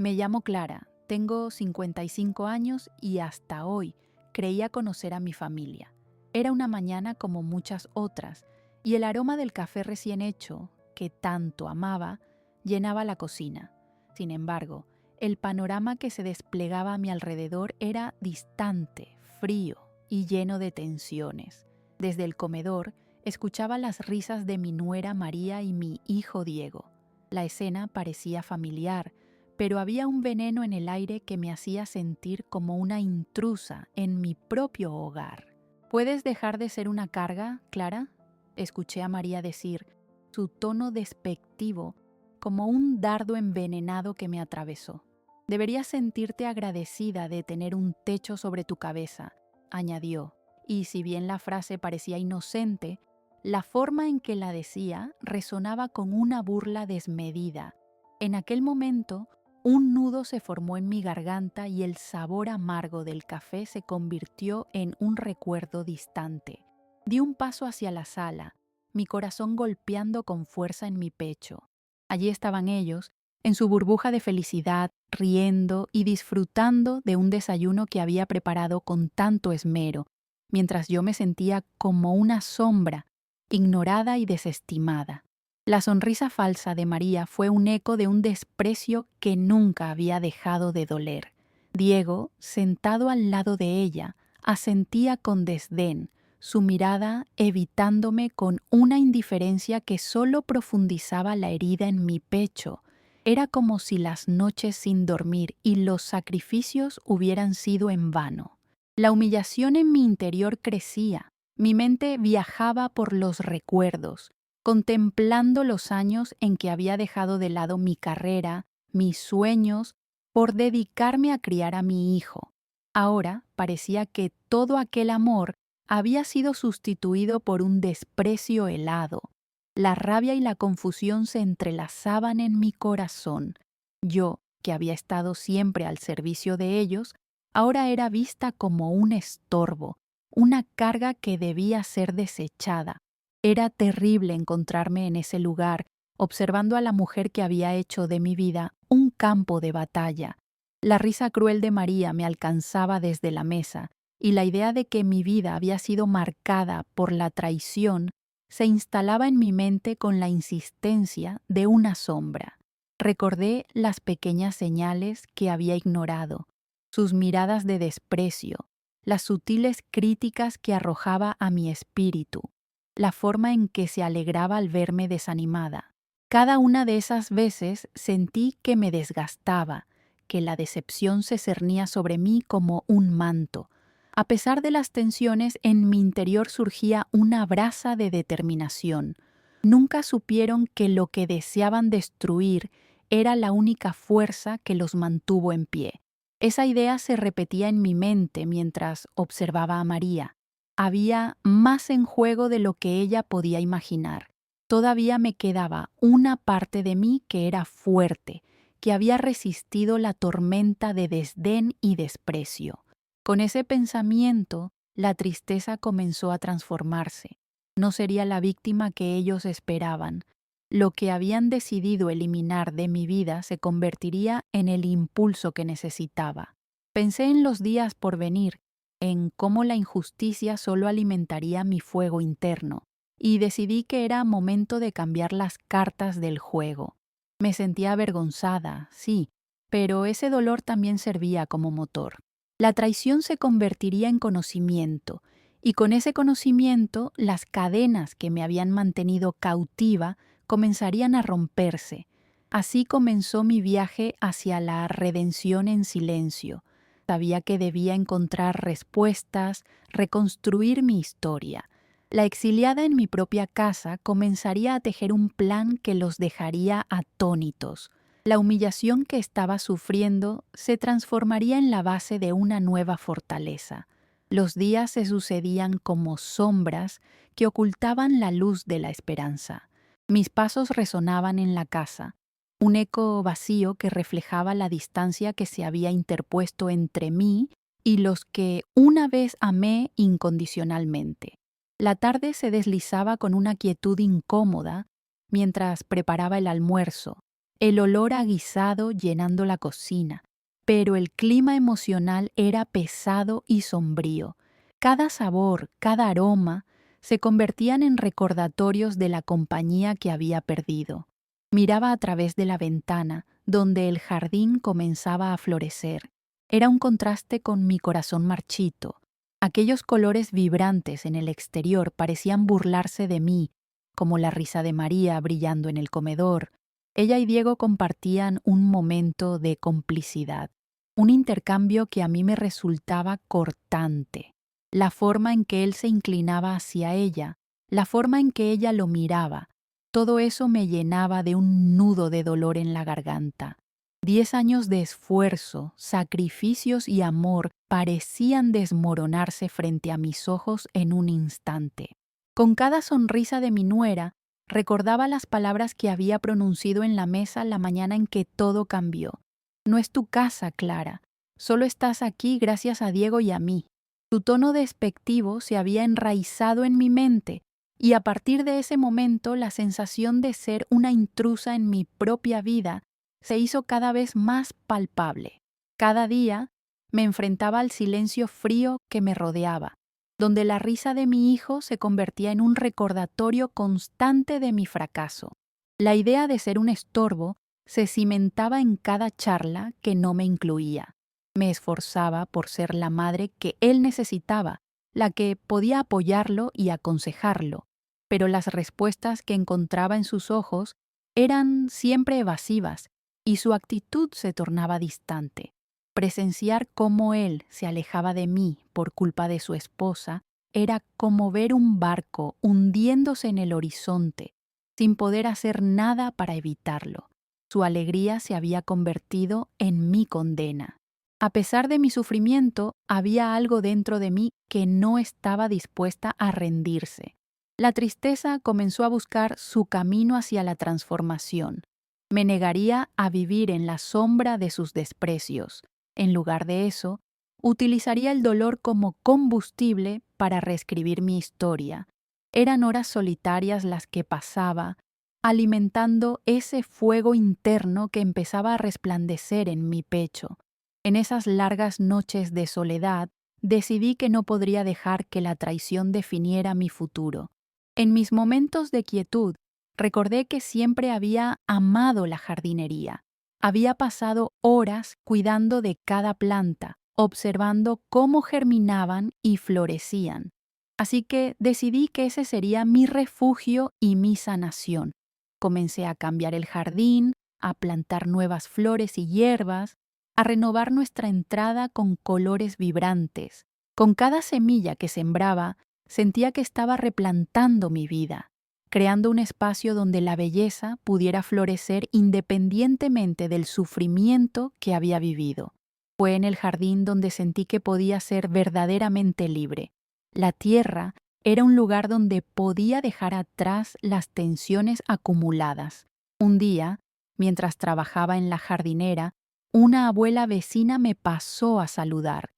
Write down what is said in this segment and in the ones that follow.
Me llamo Clara, tengo 55 años y hasta hoy creía conocer a mi familia. Era una mañana como muchas otras y el aroma del café recién hecho, que tanto amaba, llenaba la cocina. Sin embargo, el panorama que se desplegaba a mi alrededor era distante, frío y lleno de tensiones. Desde el comedor escuchaba las risas de mi nuera María y mi hijo Diego. La escena parecía familiar, pero había un veneno en el aire que me hacía sentir como una intrusa en mi propio hogar. ¿Puedes dejar de ser una carga, Clara?, escuché a María decir, su tono despectivo como un dardo envenenado que me atravesó. Deberías sentirte agradecida de tener un techo sobre tu cabeza, añadió, y si bien la frase parecía inocente, la forma en que la decía resonaba con una burla desmedida. En aquel momento, un nudo se formó en mi garganta y el sabor amargo del café se convirtió en un recuerdo distante. Di un paso hacia la sala, mi corazón golpeando con fuerza en mi pecho. Allí estaban ellos, en su burbuja de felicidad, riendo y disfrutando de un desayuno que había preparado con tanto esmero, mientras yo me sentía como una sombra, ignorada y desestimada. La sonrisa falsa de María fue un eco de un desprecio que nunca había dejado de doler. Diego, sentado al lado de ella, asentía con desdén, su mirada evitándome con una indiferencia que solo profundizaba la herida en mi pecho. Era como si las noches sin dormir y los sacrificios hubieran sido en vano. La humillación en mi interior crecía. Mi mente viajaba por los recuerdos, contemplando los años en que había dejado de lado mi carrera, mis sueños, por dedicarme a criar a mi hijo. Ahora parecía que todo aquel amor había sido sustituido por un desprecio helado. La rabia y la confusión se entrelazaban en mi corazón. Yo, que había estado siempre al servicio de ellos, ahora era vista como un estorbo, una carga que debía ser desechada. Era terrible encontrarme en ese lugar, observando a la mujer que había hecho de mi vida un campo de batalla. La risa cruel de María me alcanzaba desde la mesa, y la idea de que mi vida había sido marcada por la traición se instalaba en mi mente con la insistencia de una sombra. Recordé las pequeñas señales que había ignorado, sus miradas de desprecio, las sutiles críticas que arrojaba a mi espíritu, la forma en que se alegraba al verme desanimada. Cada una de esas veces sentí que me desgastaba, que la decepción se cernía sobre mí como un manto. A pesar de las tensiones, en mi interior surgía una brasa de determinación. Nunca supieron que lo que deseaban destruir era la única fuerza que los mantuvo en pie. Esa idea se repetía en mi mente mientras observaba a María. Había más en juego de lo que ella podía imaginar. Todavía me quedaba una parte de mí que era fuerte, que había resistido la tormenta de desdén y desprecio. Con ese pensamiento, la tristeza comenzó a transformarse. No sería la víctima que ellos esperaban. Lo que habían decidido eliminar de mi vida se convertiría en el impulso que necesitaba. Pensé en los días por venir, en cómo la injusticia solo alimentaría mi fuego interno, y decidí que era momento de cambiar las cartas del juego. Me sentía avergonzada, sí, pero ese dolor también servía como motor. La traición se convertiría en conocimiento, y con ese conocimiento las cadenas que me habían mantenido cautiva comenzarían a romperse. Así comenzó mi viaje hacia la redención en silencio. Sabía que debía encontrar respuestas, reconstruir mi historia. La exiliada en mi propia casa comenzaría a tejer un plan que los dejaría atónitos. La humillación que estaba sufriendo se transformaría en la base de una nueva fortaleza. Los días se sucedían como sombras que ocultaban la luz de la esperanza. Mis pasos resonaban en la casa, un eco vacío que reflejaba la distancia que se había interpuesto entre mí y los que una vez amé incondicionalmente. La tarde se deslizaba con una quietud incómoda mientras preparaba el almuerzo. el olor a guisado llenando la cocina, pero el clima emocional era pesado y sombrío. Cada sabor, cada aroma, se convertían en recordatorios de la compañía que había perdido. Miraba a través de la ventana, donde el jardín comenzaba a florecer. Era un contraste con mi corazón marchito. Aquellos colores vibrantes en el exterior parecían burlarse de mí, como la risa de María brillando en el comedor. Ella y Diego compartían un momento de complicidad, un intercambio que a mí me resultaba cortante. La forma en que él se inclinaba hacia ella, la forma en que ella lo miraba, todo eso me llenaba de un nudo de dolor en la garganta. 10 años de esfuerzo, sacrificios y amor parecían desmoronarse frente a mis ojos en un instante. Con cada sonrisa de mi nuera, recordaba las palabras que había pronunciado en la mesa la mañana en que todo cambió. No es tu casa, Clara. Solo estás aquí gracias a Diego y a mí. Tu tono despectivo se había enraizado en mi mente y a partir de ese momento la sensación de ser una intrusa en mi propia vida se hizo cada vez más palpable. Cada día me enfrentaba al silencio frío que me rodeaba, donde la risa de mi hijo se convertía en un recordatorio constante de mi fracaso. La idea de ser un estorbo se cimentaba en cada charla que no me incluía. Me esforzaba por ser la madre que él necesitaba, la que podía apoyarlo y aconsejarlo, pero las respuestas que encontraba en sus ojos eran siempre evasivas y su actitud se tornaba distante. Presenciar cómo él se alejaba de mí por culpa de su esposa era como ver un barco hundiéndose en el horizonte, sin poder hacer nada para evitarlo. Su alegría se había convertido en mi condena. A pesar de mi sufrimiento, había algo dentro de mí que no estaba dispuesta a rendirse. La tristeza comenzó a buscar su camino hacia la transformación. Me negaría a vivir en la sombra de sus desprecios. En lugar de eso, utilizaría el dolor como combustible para reescribir mi historia. Eran horas solitarias las que pasaba, alimentando ese fuego interno que empezaba a resplandecer en mi pecho. En esas largas noches de soledad, decidí que no podría dejar que la traición definiera mi futuro. En mis momentos de quietud, recordé que siempre había amado la jardinería. Había pasado horas cuidando de cada planta, observando cómo germinaban y florecían. Así que decidí que ese sería mi refugio y mi sanación. Comencé a cambiar el jardín, a plantar nuevas flores y hierbas, a renovar nuestra entrada con colores vibrantes. Con cada semilla que sembraba, sentía que estaba replantando mi vida, creando un espacio donde la belleza pudiera florecer independientemente del sufrimiento que había vivido. Fue en el jardín donde sentí que podía ser verdaderamente libre. La tierra era un lugar donde podía dejar atrás las tensiones acumuladas. Un día, mientras trabajaba en la jardinera, una abuela vecina me pasó a saludar.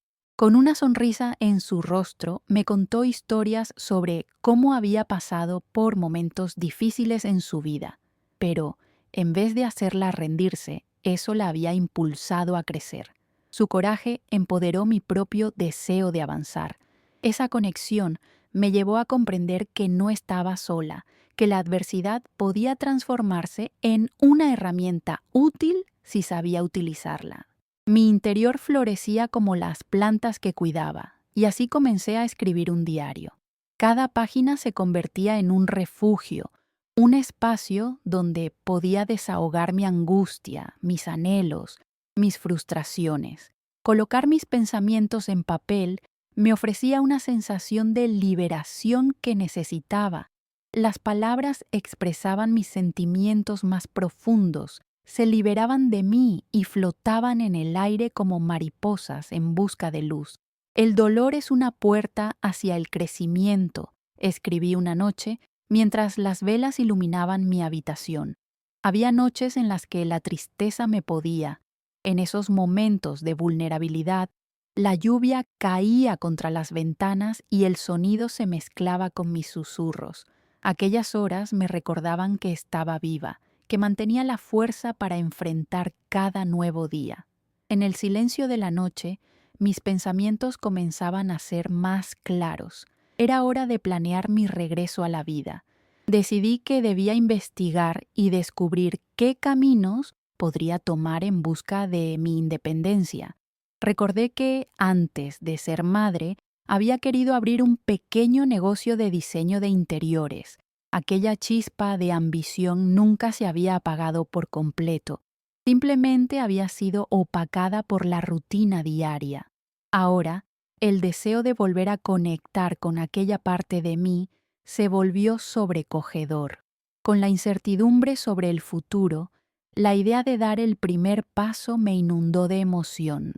Con una sonrisa en su rostro, me contó historias sobre cómo había pasado por momentos difíciles en su vida. Pero, en vez de hacerla rendirse, eso la había impulsado a crecer. Su coraje empoderó mi propio deseo de avanzar. Esa conexión me llevó a comprender que no estaba sola, que la adversidad podía transformarse en una herramienta útil si sabía utilizarla. Mi interior florecía como las plantas que cuidaba, y así comencé a escribir un diario. Cada página se convertía en un refugio, un espacio donde podía desahogar mi angustia, mis anhelos, mis frustraciones. Colocar mis pensamientos en papel me ofrecía una sensación de liberación que necesitaba. Las palabras expresaban mis sentimientos más profundos, se liberaban de mí y flotaban en el aire como mariposas en busca de luz. El dolor es una puerta hacia el crecimiento, escribí una noche mientras las velas iluminaban mi habitación. Había noches en las que la tristeza me podía. En esos momentos de vulnerabilidad, la lluvia caía contra las ventanas y el sonido se mezclaba con mis susurros. Aquellas horas me recordaban que estaba viva, que mantenía la fuerza para enfrentar cada nuevo día. En el silencio de la noche, mis pensamientos comenzaban a ser más claros. Era hora de planear mi regreso a la vida. Decidí que debía investigar y descubrir qué caminos podría tomar en busca de mi independencia. Recordé que, antes de ser madre, había querido abrir un pequeño negocio de diseño de interiores. Aquella chispa de ambición nunca se había apagado por completo. Simplemente había sido opacada por la rutina diaria. Ahora, el deseo de volver a conectar con aquella parte de mí se volvió sobrecogedor. Con la incertidumbre sobre el futuro, la idea de dar el primer paso me inundó de emoción.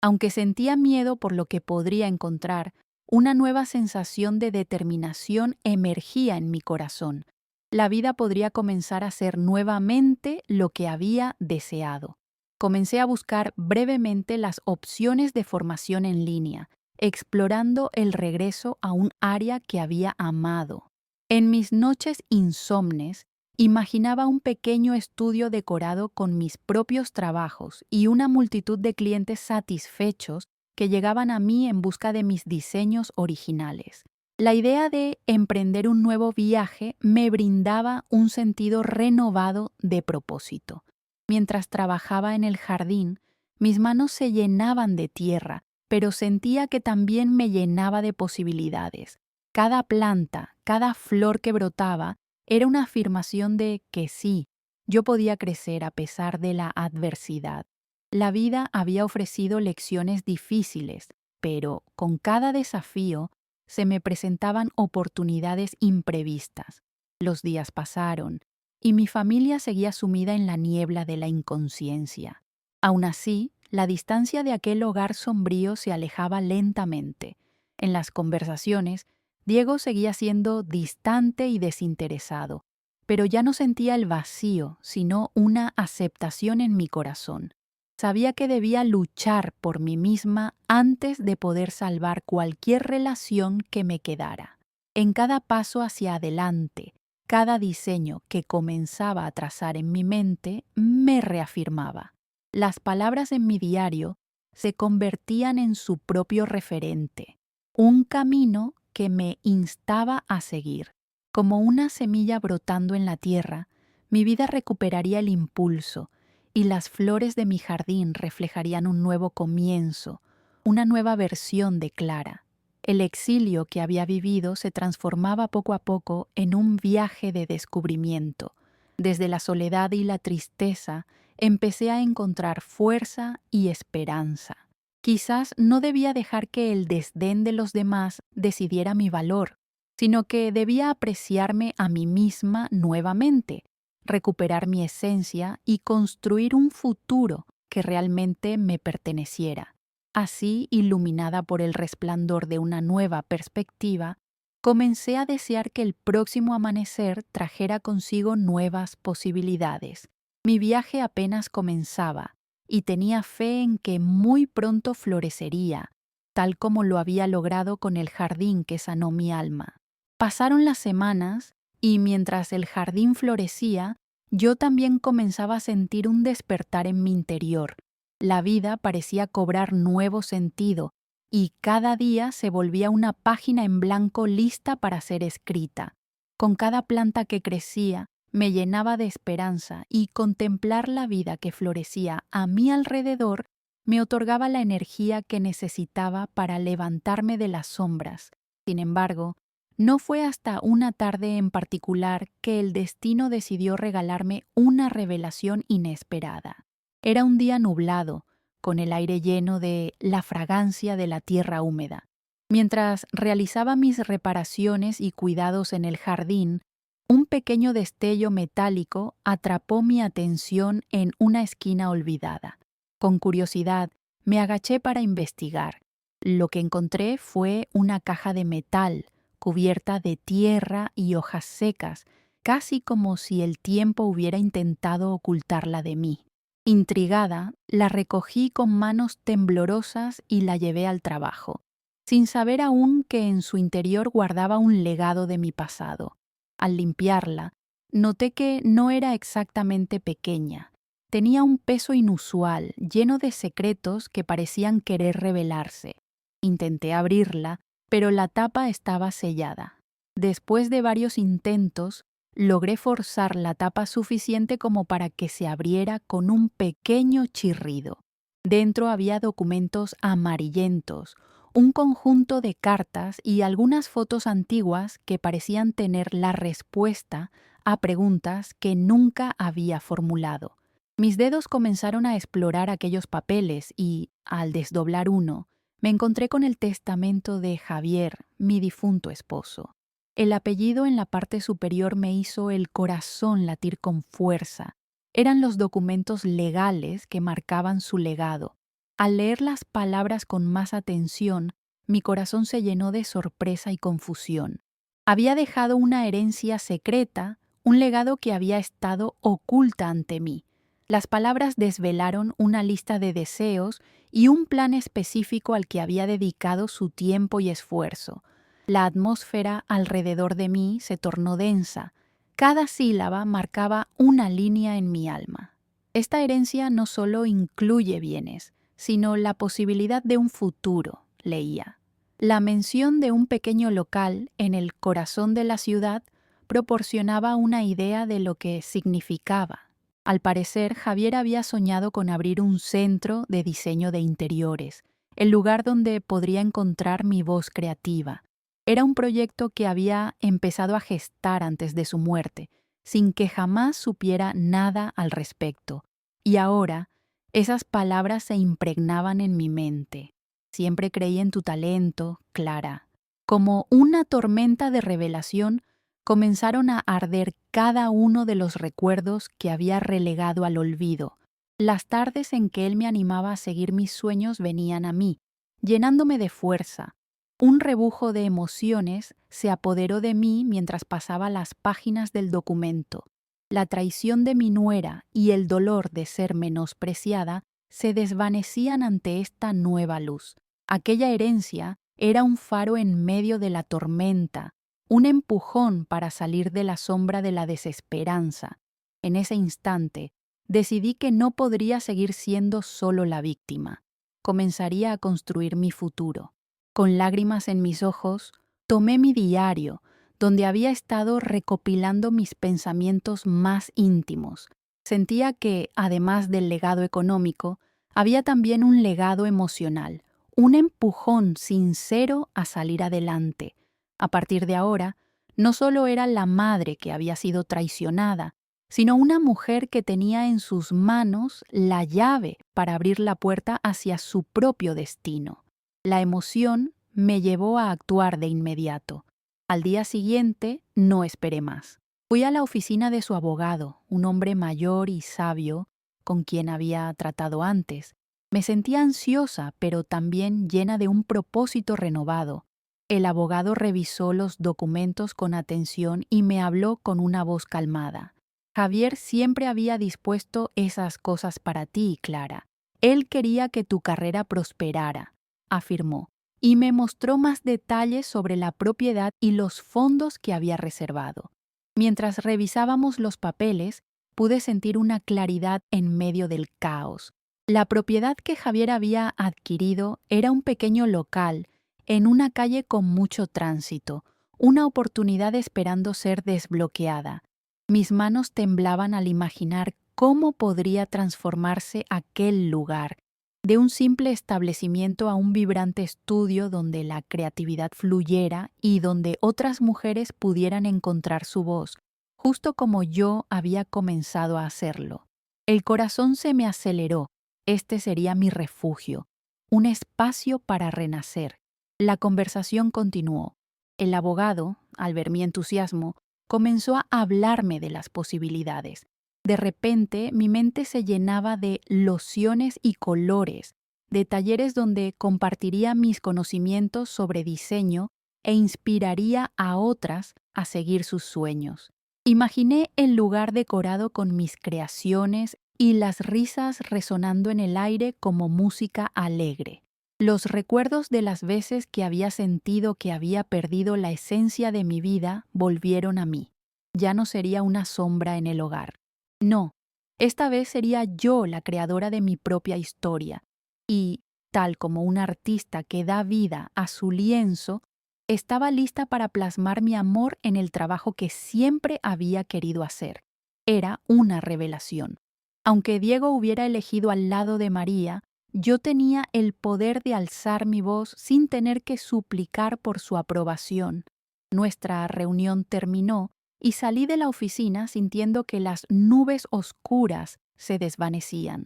Aunque sentía miedo por lo que podría encontrar, una nueva sensación de determinación emergía en mi corazón. La vida podría comenzar a ser nuevamente lo que había deseado. Comencé a buscar brevemente las opciones de formación en línea, explorando el regreso a un área que había amado. En mis noches insomnes, imaginaba un pequeño estudio decorado con mis propios trabajos y una multitud de clientes satisfechos que llegaban a mí en busca de mis diseños originales. La idea de emprender un nuevo viaje me brindaba un sentido renovado de propósito. Mientras trabajaba en el jardín, mis manos se llenaban de tierra, pero sentía que también me llenaba de posibilidades. Cada planta, cada flor que brotaba, era una afirmación de que sí, yo podía crecer a pesar de la adversidad. La vida había ofrecido lecciones difíciles, pero con cada desafío se me presentaban oportunidades imprevistas. Los días pasaron y mi familia seguía sumida en la niebla de la inconsciencia. Aún así, la distancia de aquel hogar sombrío se alejaba lentamente. En las conversaciones, Diego seguía siendo distante y desinteresado, pero ya no sentía el vacío, sino una aceptación en mi corazón. Sabía que debía luchar por mí misma antes de poder salvar cualquier relación que me quedara. En cada paso hacia adelante, cada diseño que comenzaba a trazar en mi mente me reafirmaba. Las palabras en mi diario se convertían en su propio referente, un camino que me instaba a seguir. Como una semilla brotando en la tierra, mi vida recuperaría el impulso y las flores de mi jardín reflejarían un nuevo comienzo, una nueva versión de Clara. El exilio que había vivido se transformaba poco a poco en un viaje de descubrimiento. Desde la soledad y la tristeza, empecé a encontrar fuerza y esperanza. Quizás no debía dejar que el desdén de los demás decidiera mi valor, sino que debía apreciarme a mí misma nuevamente, recuperar mi esencia y construir un futuro que realmente me perteneciera. Así, iluminada por el resplandor de una nueva perspectiva, comencé a desear que el próximo amanecer trajera consigo nuevas posibilidades. Mi viaje apenas comenzaba y tenía fe en que muy pronto florecería, tal como lo había logrado con el jardín que sanó mi alma. Pasaron las semanas y mientras el jardín florecía, yo también comenzaba a sentir un despertar en mi interior. La vida parecía cobrar nuevo sentido y cada día se volvía una página en blanco lista para ser escrita. Con cada planta que crecía, me llenaba de esperanza y contemplar la vida que florecía a mi alrededor me otorgaba la energía que necesitaba para levantarme de las sombras. Sin embargo, no fue hasta una tarde en particular que el destino decidió regalarme una revelación inesperada. Era un día nublado, con el aire lleno de la fragancia de la tierra húmeda. Mientras realizaba mis reparaciones y cuidados en el jardín, un pequeño destello metálico atrapó mi atención en una esquina olvidada. Con curiosidad, me agaché para investigar. Lo que encontré fue una caja de metal, cubierta de tierra y hojas secas, casi como si el tiempo hubiera intentado ocultarla de mí. Intrigada, la recogí con manos temblorosas y la llevé al trabajo, sin saber aún que en su interior guardaba un legado de mi pasado. Al limpiarla, Noté que no era exactamente pequeña. Tenía un peso inusual, lleno de secretos que parecían querer revelarse. Intenté abrirla, pero la tapa estaba sellada. Después de varios intentos, logré forzar la tapa suficiente como para que se abriera con un pequeño chirrido. Dentro había documentos amarillentos, un conjunto de cartas y algunas fotos antiguas que parecían tener la respuesta a preguntas que nunca había formulado. Mis dedos comenzaron a explorar aquellos papeles y, al desdoblar uno, me encontré con el testamento de Javier, mi difunto esposo. El apellido en la parte superior me hizo el corazón latir con fuerza. Eran los documentos legales que marcaban su legado. Al leer las palabras con más atención, mi corazón se llenó de sorpresa y confusión. Había dejado una herencia secreta, un legado que había estado oculta ante mí. Las palabras desvelaron una lista de deseos y un plan específico al que había dedicado su tiempo y esfuerzo. La atmósfera alrededor de mí se tornó densa. Cada sílaba marcaba una línea en mi alma. Esta herencia no solo incluye bienes, sino la posibilidad de un futuro, leía. La mención de un pequeño local en el corazón de la ciudad proporcionaba una idea de lo que significaba. Al parecer, Javier había soñado con abrir un centro de diseño de interiores, el lugar donde podría encontrar mi voz creativa. Era un proyecto que había empezado a gestar antes de su muerte, sin que jamás supiera nada al respecto. Y ahora, esas palabras se impregnaban en mi mente. Siempre creí en tu talento, Clara. Como una tormenta de revelación, comenzaron a arder cada uno de los recuerdos que había relegado al olvido. Las tardes en que él me animaba a seguir mis sueños venían a mí, llenándome de fuerza. Un rebujo de emociones se apoderó de mí mientras pasaba las páginas del documento. La traición de mi nuera y el dolor de ser menospreciada se desvanecían ante esta nueva luz. Aquella herencia era un faro en medio de la tormenta, un empujón para salir de la sombra de la desesperanza. En ese instante, decidí que no podría seguir siendo solo la víctima. Comenzaría a construir mi futuro. Con lágrimas en mis ojos, tomé mi diario, donde había estado recopilando mis pensamientos más íntimos. Sentía que, además del legado económico, había también un legado emocional, un empujón sincero a salir adelante. A partir de ahora, no solo era la madre que había sido traicionada, sino una mujer que tenía en sus manos la llave para abrir la puerta hacia su propio destino. La emoción me llevó a actuar de inmediato. Al día siguiente, no esperé más. Fui a la oficina de su abogado, un hombre mayor y sabio, con quien había tratado antes. Me sentía ansiosa, pero también llena de un propósito renovado. El abogado revisó los documentos con atención y me habló con una voz calmada. Javier siempre había dispuesto esas cosas para ti, Clara. Él quería que tu carrera prosperara, afirmó, y me mostró más detalles sobre la propiedad y los fondos que había reservado. Mientras revisábamos los papeles, pude sentir una claridad en medio del caos. La propiedad que Javier había adquirido era un pequeño local en una calle con mucho tránsito, una oportunidad esperando ser desbloqueada. Mis manos temblaban al imaginar cómo podría transformarse aquel lugar, de un simple establecimiento a un vibrante estudio donde la creatividad fluyera y donde otras mujeres pudieran encontrar su voz, justo como yo había comenzado a hacerlo. El corazón se me aceleró. Este sería mi refugio, un espacio para renacer. La conversación continuó. El abogado, al ver mi entusiasmo, comenzó a hablarme de las posibilidades. De repente, mi mente se llenaba de lociones y colores, de talleres donde compartiría mis conocimientos sobre diseño e inspiraría a otras a seguir sus sueños. Imaginé el lugar decorado con mis creaciones y las risas resonando en el aire como música alegre. Los recuerdos de las veces que había sentido que había perdido la esencia de mi vida volvieron a mí. ya no sería una sombra en el hogar. No, esta vez sería yo la creadora de mi propia historia y, tal como un artista que da vida a su lienzo, estaba lista para plasmar mi amor en el trabajo que siempre había querido hacer. Era una revelación. Aunque Diego hubiera elegido al lado de María, yo tenía el poder de alzar mi voz sin tener que suplicar por su aprobación. Nuestra reunión terminó y salí de la oficina sintiendo que las nubes oscuras se desvanecían.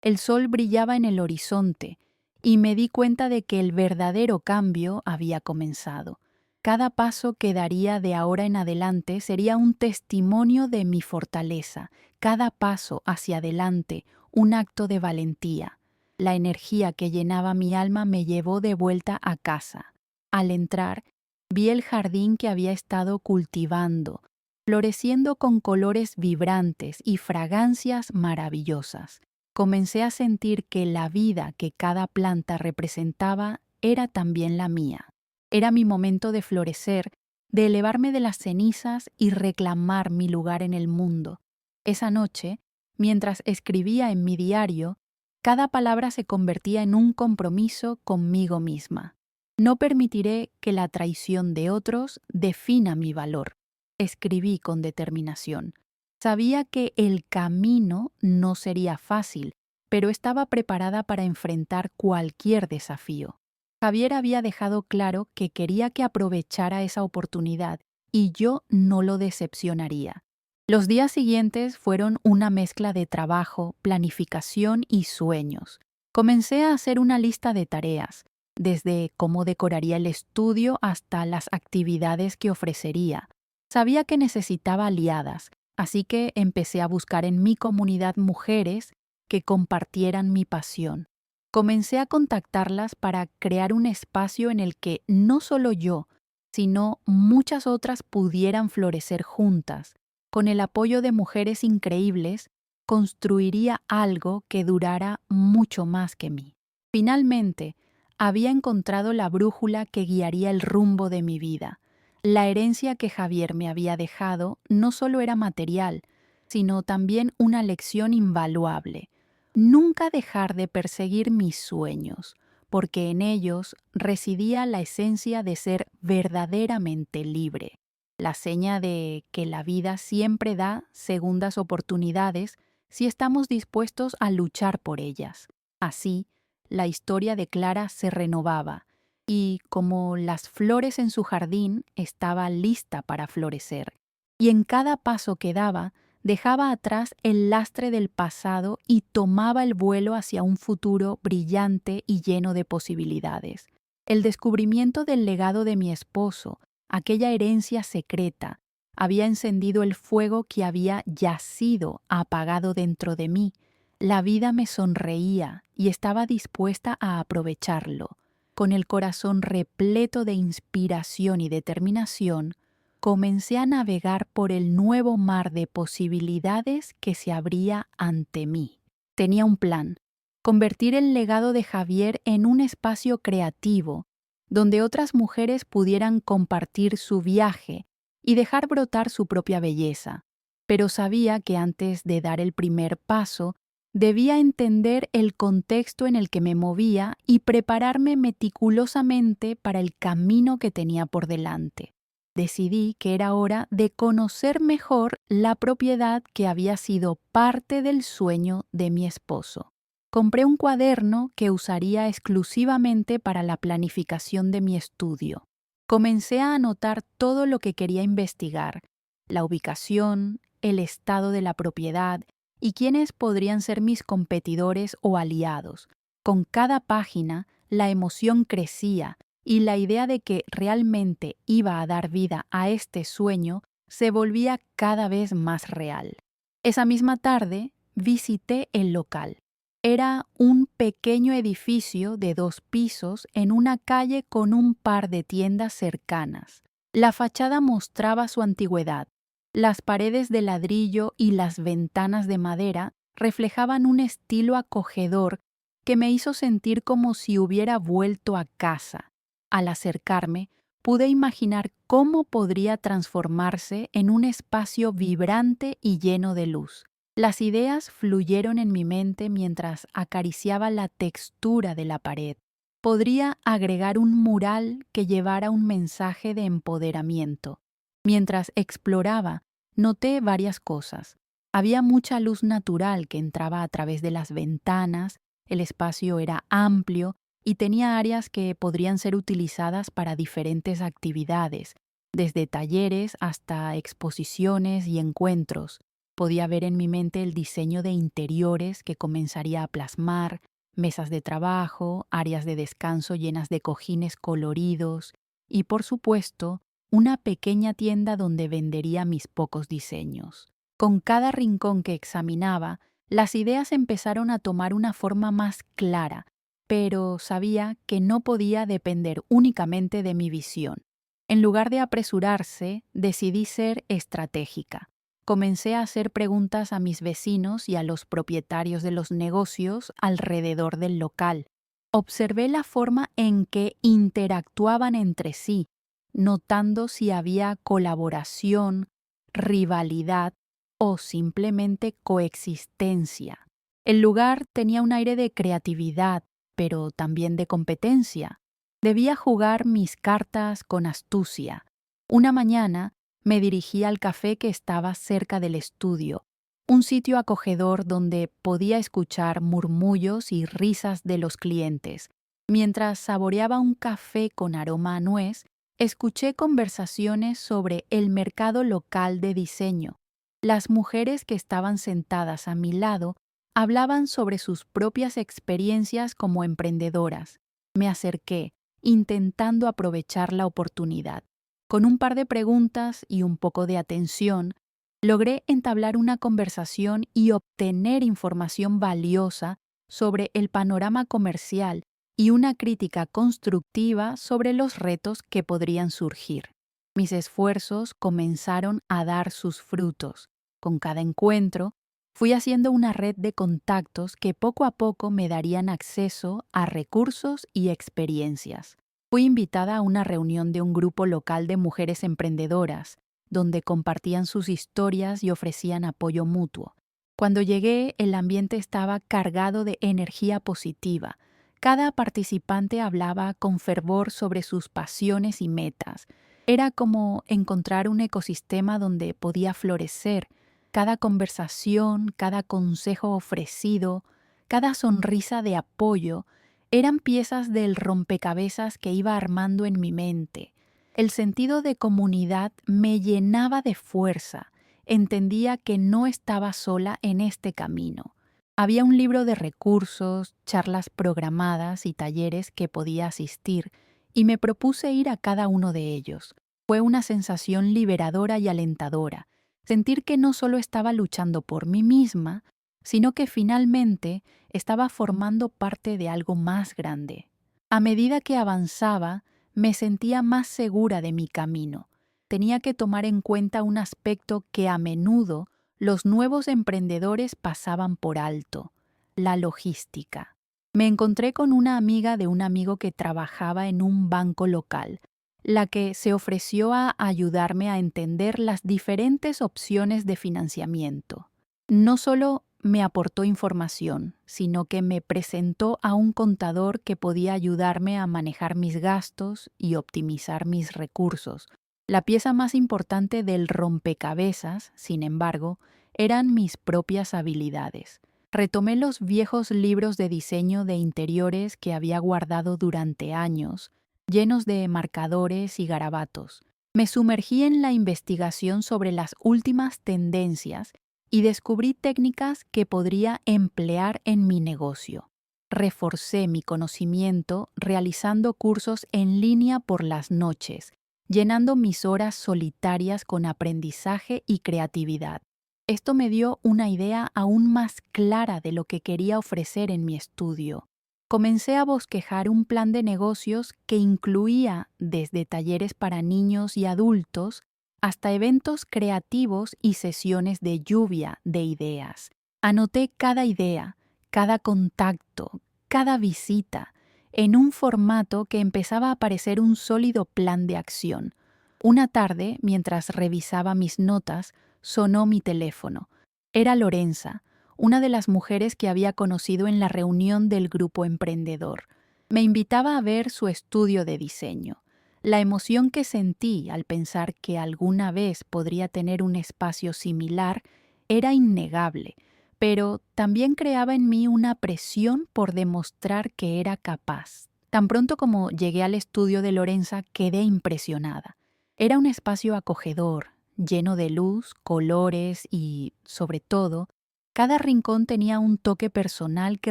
El sol brillaba en el horizonte y me di cuenta de que el verdadero cambio había comenzado. Cada paso que daría de ahora en adelante sería un testimonio de mi fortaleza, cada paso hacia adelante un acto de valentía. La energía que llenaba mi alma me llevó de vuelta a casa. Al entrar, vi el jardín que había estado cultivando, floreciendo con colores vibrantes y fragancias maravillosas. Comencé a sentir que la vida que cada planta representaba era también la mía. Era mi momento de florecer, de elevarme de las cenizas y reclamar mi lugar en el mundo. Esa noche, mientras escribía en mi diario, cada palabra se convertía en un compromiso conmigo misma. No permitiré que la traición de otros defina mi valor. Escribí con determinación. Sabía que el camino no sería fácil, pero estaba preparada para enfrentar cualquier desafío. Javier había dejado claro que quería que aprovechara esa oportunidad y yo no lo decepcionaría. Los días siguientes fueron una mezcla de trabajo, planificación y sueños. Comencé a hacer una lista de tareas, desde cómo decoraría el estudio hasta las actividades que ofrecería. Sabía que necesitaba aliadas, así que empecé a buscar en mi comunidad mujeres que compartieran mi pasión. Comencé a contactarlas para crear un espacio en el que no solo yo, sino muchas otras pudieran florecer juntas. Con el apoyo de mujeres increíbles, construiría algo que durara mucho más que mí. Finalmente, había encontrado la brújula que guiaría el rumbo de mi vida. La herencia que Javier me había dejado no solo era material, sino también una lección invaluable. Nunca dejar de perseguir mis sueños, porque en ellos residía la esencia de ser verdaderamente libre. La seña de que la vida siempre da segundas oportunidades si estamos dispuestos a luchar por ellas. Así, la historia de Clara se renovaba y, como las flores en su jardín, estaba lista para florecer. Y en cada paso que daba, dejaba atrás el lastre del pasado y tomaba el vuelo hacia un futuro brillante y lleno de posibilidades. El descubrimiento del legado de mi esposo, aquella herencia secreta, había encendido el fuego que había yacido apagado dentro de mí. La vida me sonreía y estaba dispuesta a aprovecharlo. Con el corazón repleto de inspiración y determinación, comencé a navegar por el nuevo mar de posibilidades que se abría ante mí. Tenía un plan: convertir el legado de Javier en un espacio creativo, donde otras mujeres pudieran compartir su viaje y dejar brotar su propia belleza. Pero sabía que antes de dar el primer paso, debía entender el contexto en el que me movía y prepararme meticulosamente para el camino que tenía por delante. Decidí que era hora de conocer mejor la propiedad que había sido parte del sueño de mi esposo. Compré un cuaderno que usaría exclusivamente para la planificación de mi estudio. Comencé a anotar todo lo que quería investigar: la ubicación, el estado de la propiedad y quiénes podrían ser mis competidores o aliados. Con cada página, la emoción crecía y la idea de que realmente iba a dar vida a este sueño se volvía cada vez más real. Esa misma tarde, visité el local. Era un pequeño edificio de 2 pisos en una calle con un par de tiendas cercanas. La fachada mostraba su antigüedad. Las paredes de ladrillo y las ventanas de madera reflejaban un estilo acogedor que me hizo sentir como si hubiera vuelto a casa. Al acercarme, pude imaginar cómo podría transformarse en un espacio vibrante y lleno de luz. Las ideas fluyeron en mi mente mientras acariciaba la textura de la pared. Podría agregar un mural que llevara un mensaje de empoderamiento. Mientras exploraba, noté varias cosas. Había mucha luz natural que entraba a través de las ventanas, el espacio era amplio y tenía áreas que podrían ser utilizadas para diferentes actividades, desde talleres hasta exposiciones y encuentros. Podía ver en mi mente el diseño de interiores que comenzaría a plasmar, mesas de trabajo, áreas de descanso llenas de cojines coloridos y, por supuesto, una pequeña tienda donde vendería mis pocos diseños. Con cada rincón que examinaba, las ideas empezaron a tomar una forma más clara, pero sabía que no podía depender únicamente de mi visión. En lugar de apresurarse, decidí ser estratégica. Comencé a hacer preguntas a mis vecinos y a los propietarios de los negocios alrededor del local. Observé la forma en que interactuaban entre sí, notando si había colaboración, rivalidad o simplemente coexistencia. El lugar tenía un aire de creatividad, pero también de competencia. Debía jugar mis cartas con astucia. Una mañana me dirigí al café que estaba cerca del estudio, un sitio acogedor donde podía escuchar murmullos y risas de los clientes. Mientras saboreaba un café con aroma a nuez, escuché conversaciones sobre el mercado local de diseño. Las mujeres que estaban sentadas a mi lado hablaban sobre sus propias experiencias como emprendedoras. Me acerqué, intentando aprovechar la oportunidad. Con un par de preguntas y un poco de atención, logré entablar una conversación y obtener información valiosa sobre el panorama comercial y una crítica constructiva sobre los retos que podrían surgir. Mis esfuerzos comenzaron a dar sus frutos. Con cada encuentro, fui haciendo una red de contactos que poco a poco me darían acceso a recursos y experiencias. Fui invitada a una reunión de un grupo local de mujeres emprendedoras, donde compartían sus historias y ofrecían apoyo mutuo. Cuando llegué, el ambiente estaba cargado de energía positiva. Cada participante hablaba con fervor sobre sus pasiones y metas. Era como encontrar un ecosistema donde podía florecer. Cada conversación, cada consejo ofrecido, cada sonrisa de apoyo eran piezas del rompecabezas que iba armando en mi mente. El sentido de comunidad me llenaba de fuerza. Entendía que no estaba sola en este camino. Había un libro de recursos, charlas programadas y talleres que podía asistir, y me propuse ir a cada uno de ellos. Fue una sensación liberadora y alentadora, sentir que no solo estaba luchando por mí misma, sino que finalmente estaba formando parte de algo más grande. A medida que avanzaba, me sentía más segura de mi camino. Tenía que tomar en cuenta un aspecto que a menudo los nuevos emprendedores pasaban por alto: la logística. Me encontré con una amiga de un amigo que trabajaba en un banco local, la que se ofreció a ayudarme a entender las diferentes opciones de financiamiento. No solo me aportó información, sino que me presentó a un contador que podía ayudarme a manejar mis gastos y optimizar mis recursos. La pieza más importante del rompecabezas, sin embargo, eran mis propias habilidades. Retomé los viejos libros de diseño de interiores que había guardado durante años, llenos de marcadores y garabatos. Me sumergí en la investigación sobre las últimas tendencias y descubrí técnicas que podría emplear en mi negocio. Reforcé mi conocimiento realizando cursos en línea por las noches, llenando mis horas solitarias con aprendizaje y creatividad. Esto me dio una idea aún más clara de lo que quería ofrecer en mi estudio. Comencé a bosquejar un plan de negocios que incluía desde talleres para niños y adultos hasta eventos creativos y sesiones de lluvia de ideas. Anoté cada idea, cada contacto, cada visita. en un formato que empezaba a parecer un sólido plan de acción. Una tarde, mientras revisaba mis notas, sonó mi teléfono. Era Lorenza, una de las mujeres que había conocido en la reunión del grupo emprendedor. Me invitaba a ver su estudio de diseño. La emoción que sentí al pensar que alguna vez podría tener un espacio similar era innegable, pero también creaba en mí una presión por demostrar que era capaz. Tan pronto como llegué al estudio de Lorenza, quedé impresionada. Era un espacio acogedor, lleno de luz, colores y, sobre todo, cada rincón tenía un toque personal que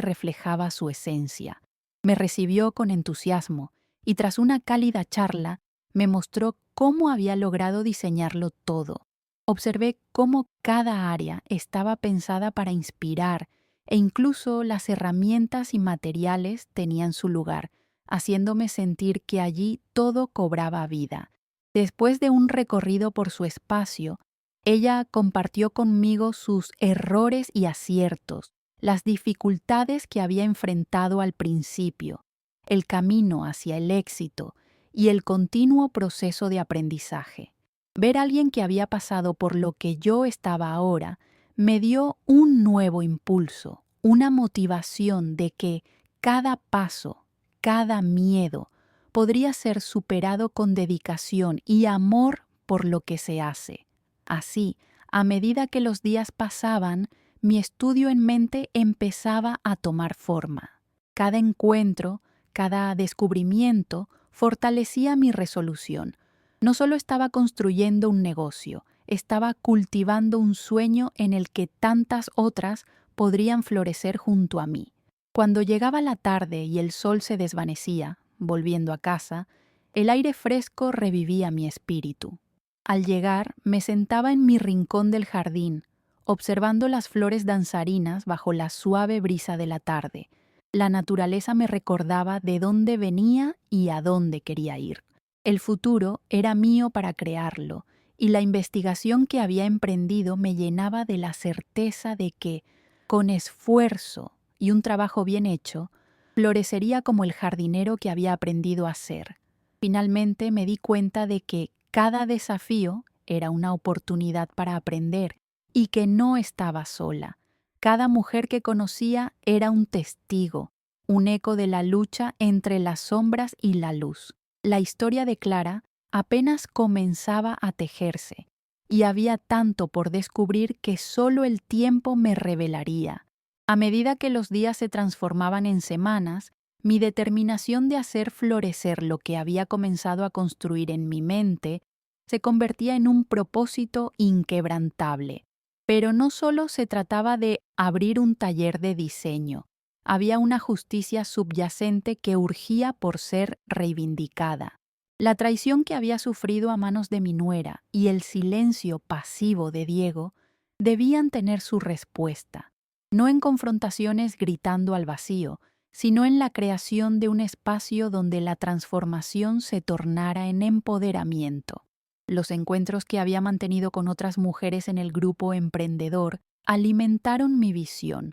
reflejaba su esencia. Me recibió con entusiasmo y tras una cálida charla me mostró cómo había logrado diseñarlo todo. Observé cómo cada área estaba pensada para inspirar e incluso las herramientas y materiales tenían su lugar, haciéndome sentir que allí todo cobraba vida. Después de un recorrido por su espacio, ella compartió conmigo sus errores y aciertos, las dificultades que había enfrentado al principio, el camino hacia el éxito y el continuo proceso de aprendizaje. Ver a alguien que había pasado por lo que yo estaba ahora me dio un nuevo impulso, una motivación de que cada paso, cada miedo, podría ser superado con dedicación y amor por lo que se hace. Así, a medida que los días pasaban, mi estudio en mente empezaba a tomar forma. Cada encuentro, cada descubrimiento fortalecía mi resolución. No solo estaba construyendo un negocio, estaba cultivando un sueño en el que tantas otras podrían florecer junto a mí. Cuando llegaba la tarde y el sol se desvanecía, volviendo a casa, el aire fresco revivía mi espíritu. Al llegar, me sentaba en mi rincón del jardín, observando las flores danzarinas bajo la suave brisa de la tarde. La naturaleza me recordaba de dónde venía y a dónde quería ir. El futuro era mío para crearlo, y la investigación que había emprendido me llenaba de la certeza de que, con esfuerzo y un trabajo bien hecho, florecería como el jardinero que había aprendido a ser. Finalmente me di cuenta de que cada desafío era una oportunidad para aprender y que no estaba sola. Cada mujer que conocía era un testigo, un eco de la lucha entre las sombras y la luz. La historia de Clara apenas comenzaba a tejerse, y había tanto por descubrir que solo el tiempo me revelaría. A medida que los días se transformaban en semanas, mi determinación de hacer florecer lo que había comenzado a construir en mi mente se convertía en un propósito inquebrantable. Pero no solo se trataba de abrir un taller de diseño, había una justicia subyacente que urgía por ser reivindicada. La traición que había sufrido a manos de mi nuera y el silencio pasivo de Diego debían tener su respuesta, no en confrontaciones gritando al vacío, sino en la creación de un espacio donde la transformación se tornara en empoderamiento. Los encuentros que había mantenido con otras mujeres en el grupo emprendedor alimentaron mi visión.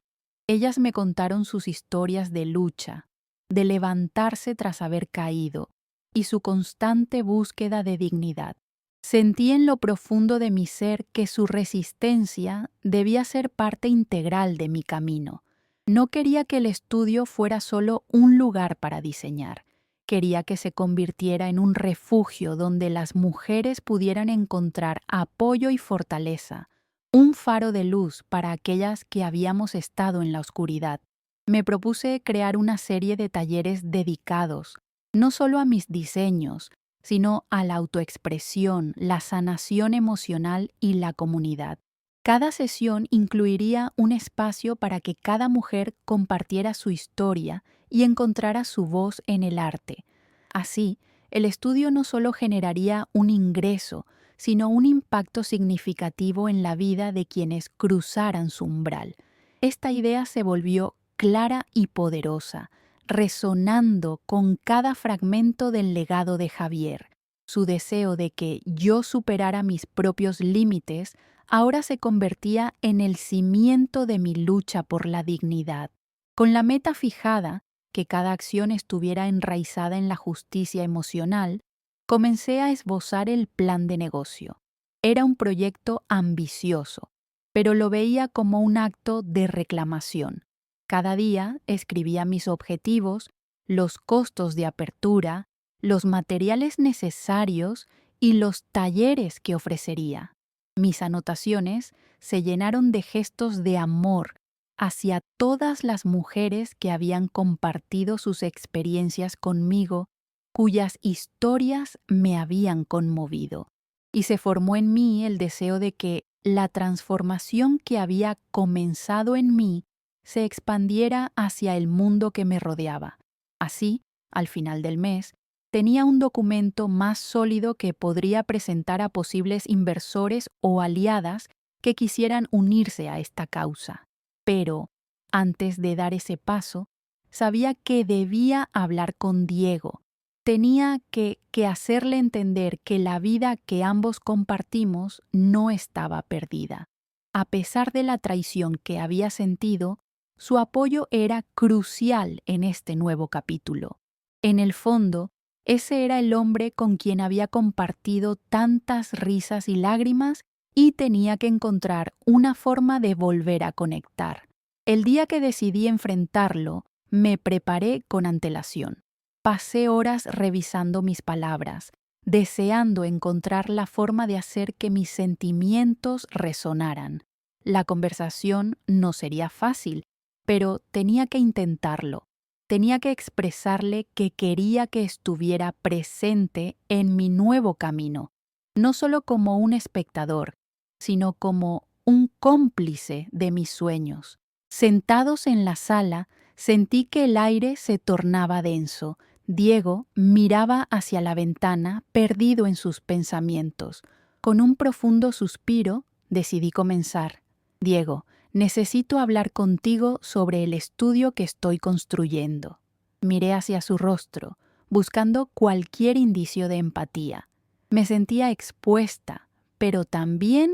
Ellas me contaron sus historias de lucha, de levantarse tras haber caído, y su constante búsqueda de dignidad. Sentí en lo profundo de mi ser que su resistencia debía ser parte integral de mi camino. No quería que el estudio fuera solo un lugar para diseñar. Quería que se convirtiera en un refugio donde las mujeres pudieran encontrar apoyo y fortaleza, un faro de luz para aquellas que habíamos estado en la oscuridad. Me propuse crear una serie de talleres dedicados, no solo a mis diseños, sino a la autoexpresión, la sanación emocional y la comunidad. Cada sesión incluiría un espacio para que cada mujer compartiera su historia y encontrara su voz en el arte. Así, el estudio no solo generaría un ingreso, sino un impacto significativo en la vida de quienes cruzaran su umbral. Esta idea se volvió clara y poderosa, resonando con cada fragmento del legado de Javier. Su deseo de que yo superara mis propios límites ahora se convertía en el cimiento de mi lucha por la dignidad. Con la meta fijada, que cada acción estuviera enraizada en la justicia emocional, comencé a esbozar el plan de negocio. Era un proyecto ambicioso, pero lo veía como un acto de reclamación. Cada día escribía mis objetivos, los costos de apertura, los materiales necesarios y los talleres que ofrecería. Mis anotaciones se llenaron de gestos de amor hacia todas las mujeres que habían compartido sus experiencias conmigo, cuyas historias me habían conmovido. Y se formó en mí el deseo de que la transformación que había comenzado en mí se expandiera hacia el mundo que me rodeaba. Así, al final del mes, tenía un documento más sólido que podría presentar a posibles inversores o aliadas que quisieran unirse a esta causa. Pero, antes de dar ese paso, sabía que debía hablar con Diego. Tenía que hacerle entender que la vida que ambos compartimos no estaba perdida. A pesar de la traición que había sentido, su apoyo era crucial en este nuevo capítulo. En el fondo, ese era el hombre con quien había compartido tantas risas y lágrimas y tenía que encontrar una forma de volver a conectar. El día que decidí enfrentarlo, me preparé con antelación. Pasé horas revisando mis palabras, deseando encontrar la forma de hacer que mis sentimientos resonaran. La conversación no sería fácil, pero tenía que intentarlo. Tenía que expresarle que quería que estuviera presente en mi nuevo camino, no solo como un espectador, sino como un cómplice de mis sueños. Sentados en la sala, sentí que el aire se tornaba denso. Diego miraba hacia la ventana, perdido en sus pensamientos. Con un profundo suspiro, decidí comenzar. Diego, necesito hablar contigo sobre el estudio que estoy construyendo. Miré hacia su rostro, buscando cualquier indicio de empatía. Me sentía expuesta, pero también